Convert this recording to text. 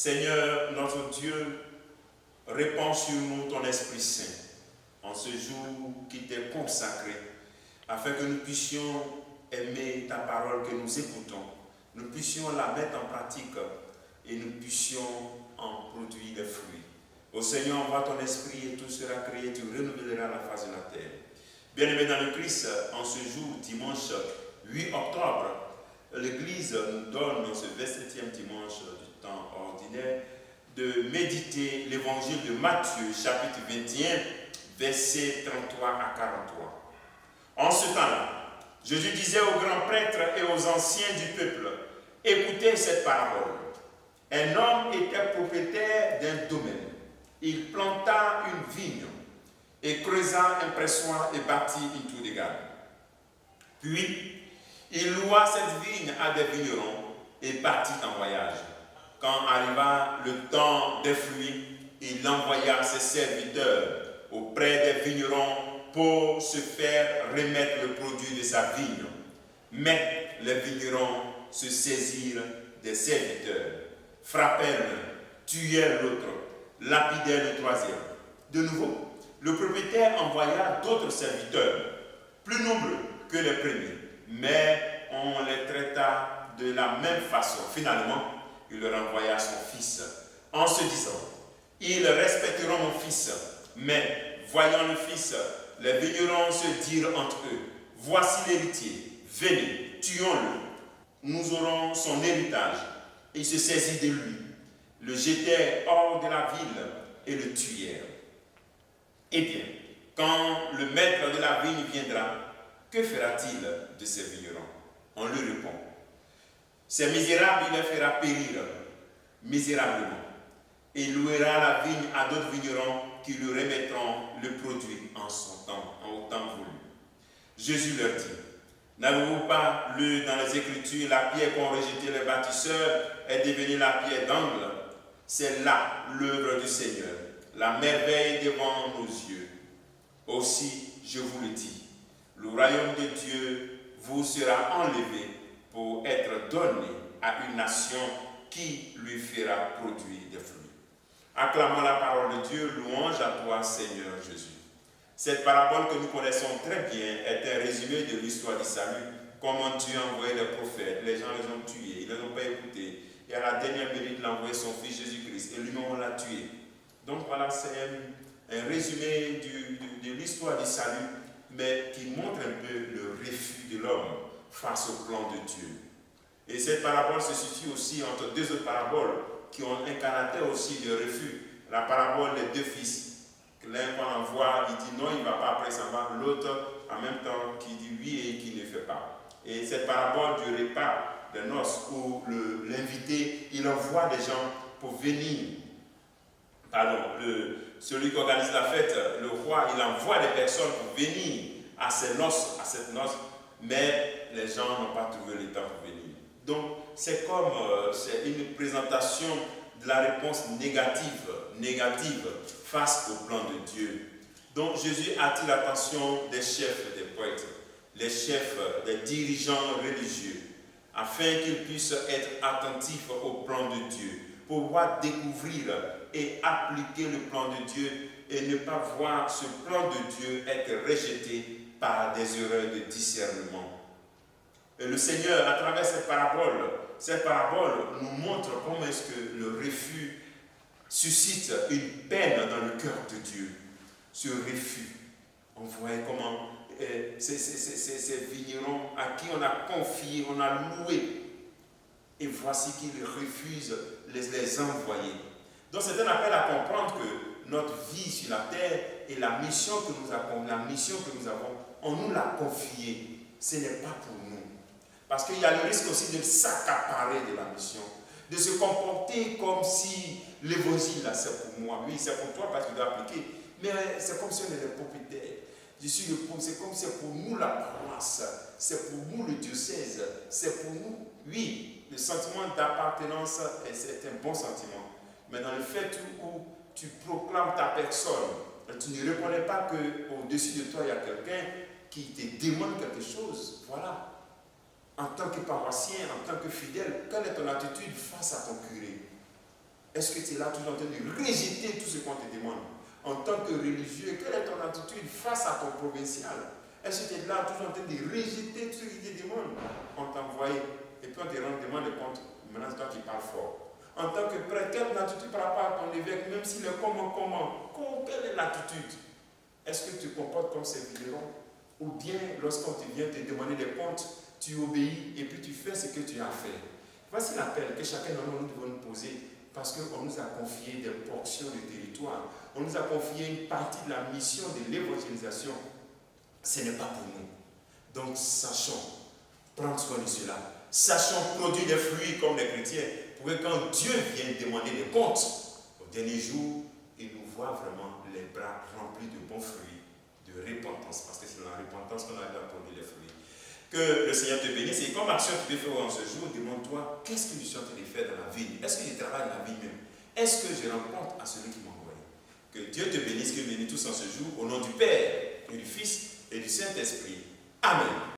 Seigneur, notre Dieu, répands sur nous ton Esprit Saint en ce jour qui t'est consacré, afin que nous puissions aimer ta parole que nous écoutons, nous puissions la mettre en pratique et nous puissions en produire des fruits. Ô Seigneur, envoie ton esprit et tout sera créé, tu renouvelleras la face de la terre. Bien-aimés dans le Christ, en ce jour, dimanche 8 octobre, l'Église nous donne, dans ce 27e dimanche du temps ordinaire, de méditer l'évangile de Matthieu, chapitre 21, versets 33 à 43. En ce temps-là, Jésus disait aux grands prêtres et aux anciens du peuple, « Écoutez cette parabole. Un homme était propriétaire d'un domaine. Il planta une vigne et creusa un pressoir et bâtit une tour de garde. Puis, il loua cette vigne à des vignerons et partit en voyage. Quand arriva le temps des fruits, il envoya ses serviteurs auprès des vignerons pour se faire remettre le produit de sa vigne. Mais les vignerons se saisirent des serviteurs, frappèrent l'un, tuèrent l'autre, lapidèrent le troisième. De nouveau, le propriétaire envoya d'autres serviteurs, plus nombreux que les premiers, mais on les traita de la même façon. Finalement, il leur envoya son fils, en se disant, « Ils respecteront mon fils. » Mais, voyant le fils, les vignerons se dirent entre eux, « Voici l'héritier, venez, tuons-le, nous aurons son héritage. » Et ils se saisirent de lui, le jetèrent hors de la ville et le tuèrent. Eh bien, quand le maître de la vigne viendra, que fera-t-il de ces vignerons? On lui répond, ces misérables, il les fera périr misérablement. Et il louera la vigne à d'autres vignerons qui lui remettront le produit en son temps, en temps voulu. Jésus leur dit, n'avez-vous pas lu dans les Écritures, la pierre qu'ont rejetée les bâtisseurs est devenue la pierre d'angle? C'est là l'œuvre du Seigneur, la merveille devant nos yeux. Aussi, je vous le dis, le royaume de Dieu vous sera enlevé pour être donné à une nation qui lui fera produire des fruits. Acclamons la parole de Dieu, louange à toi, Seigneur Jésus. Cette parabole que nous connaissons très bien est un résumé de l'histoire du salut. Comment Dieu a envoyé les prophètes, les gens les ont tués, ils ne les ont pas écoutés. Et à la dernière minute, il a envoyé son fils Jésus-Christ et lui-même on l'a tué. Donc voilà, c'est un résumé de l'histoire du salut, mais qui montre un peu le refus de l'homme face au plan de Dieu. Et cette parabole se situe aussi entre deux autres paraboles qui ont un caractère aussi de refus. La parabole des deux fils. L'un qu'on envoie, il dit non, il ne va pas, après s'en va. L'autre, en même temps, qui dit oui et qui ne fait pas. Et cette parabole du repas de noces où l'invité, il envoie des gens pour venir. Celui qui organise la fête, le roi, il envoie des personnes pour venir à ces noces, à cette noce, mais les gens n'ont pas trouvé le temps pour venir. Donc, c'est comme c'est une présentation de la réponse négative face au plan de Dieu. Donc, Jésus attire l'attention des chefs des prêtres, les chefs des dirigeants religieux, afin qu'ils puissent être attentifs au plan de Dieu, pour pouvoir découvrir et appliquer le plan de Dieu et ne pas voir ce plan de Dieu être rejeté par des erreurs de discernement. Et le Seigneur, à travers cette parabole nous montre comment est-ce que le refus suscite une peine dans le cœur de Dieu. Ce refus, on voit comment ces vignerons à qui on a confié, on a loué, et voici qu'ils refusent les envoyer. Donc c'est un appel à comprendre que notre vie sur la terre et la mission que nous avons, on nous l'a confiée. Ce n'est pas pour nous. Parce qu'il y a le risque aussi de s'accaparer de la mission, de se comporter comme si l'évangile, là, c'est pour moi. Oui, c'est pour toi parce que tu dois appliquer. Mais c'est comme si on était propriétaire. C'est comme si c'est pour nous la paroisse, c'est pour nous le diocèse, c'est pour nous. Oui, le sentiment d'appartenance, c'est un bon sentiment. Mais dans le fait où tu proclames ta personne, tu ne reconnais pas qu'au-dessus de toi, il y a quelqu'un qui te demande quelque chose. Voilà. En tant que paroissien, en tant que fidèle, quelle est ton attitude face à ton curé? Est-ce que tu es là toujours en train de rejeter tout ce qu'on te demande? En tant que religieux, quelle est ton attitude face à ton provincial? Est-ce que tu es là toujours en train de rejeter tout ce qu'il te demande? On t'a envoyé et puis on te demande de compte. Maintenant, c'est toi qui parles fort. En tant que prêtre, quelle attitude par rapport à ton évêque, même s'il est comment, quelle est l'attitude? Est-ce que tu te comportes comme ces vignerons? Ou bien, lorsqu'on te vient te demander des comptes, tu obéis et puis tu fais ce que tu as fait? Voici l'appel que chacun d'entre nous devons nous poser, parce qu'on nous a confié des portions de territoire. On nous a confié une partie de la mission de l'évangélisation. Ce n'est pas pour nous. Donc, sachons prendre soin de cela. Sachons produire des fruits comme les chrétiens, pour que quand Dieu vienne demander des comptes, au dernier jour, il nous voit vraiment les bras remplis de bons fruits, de repentance, parce que c'est dans la repentance qu'on arrive à produire les fruits. Que le Seigneur te bénisse. Et comme action tu peux faire en ce jour, demande-toi, qu'est-ce que je suis en train de faire dans la vie? Est-ce que je travaille dans la vie même? Est-ce que je rends compte à celui qui m'a envoyé? Que Dieu te bénisse, que nous bénisse tous en ce jour, au nom du Père, et du Fils, et du Saint-Esprit. Amen.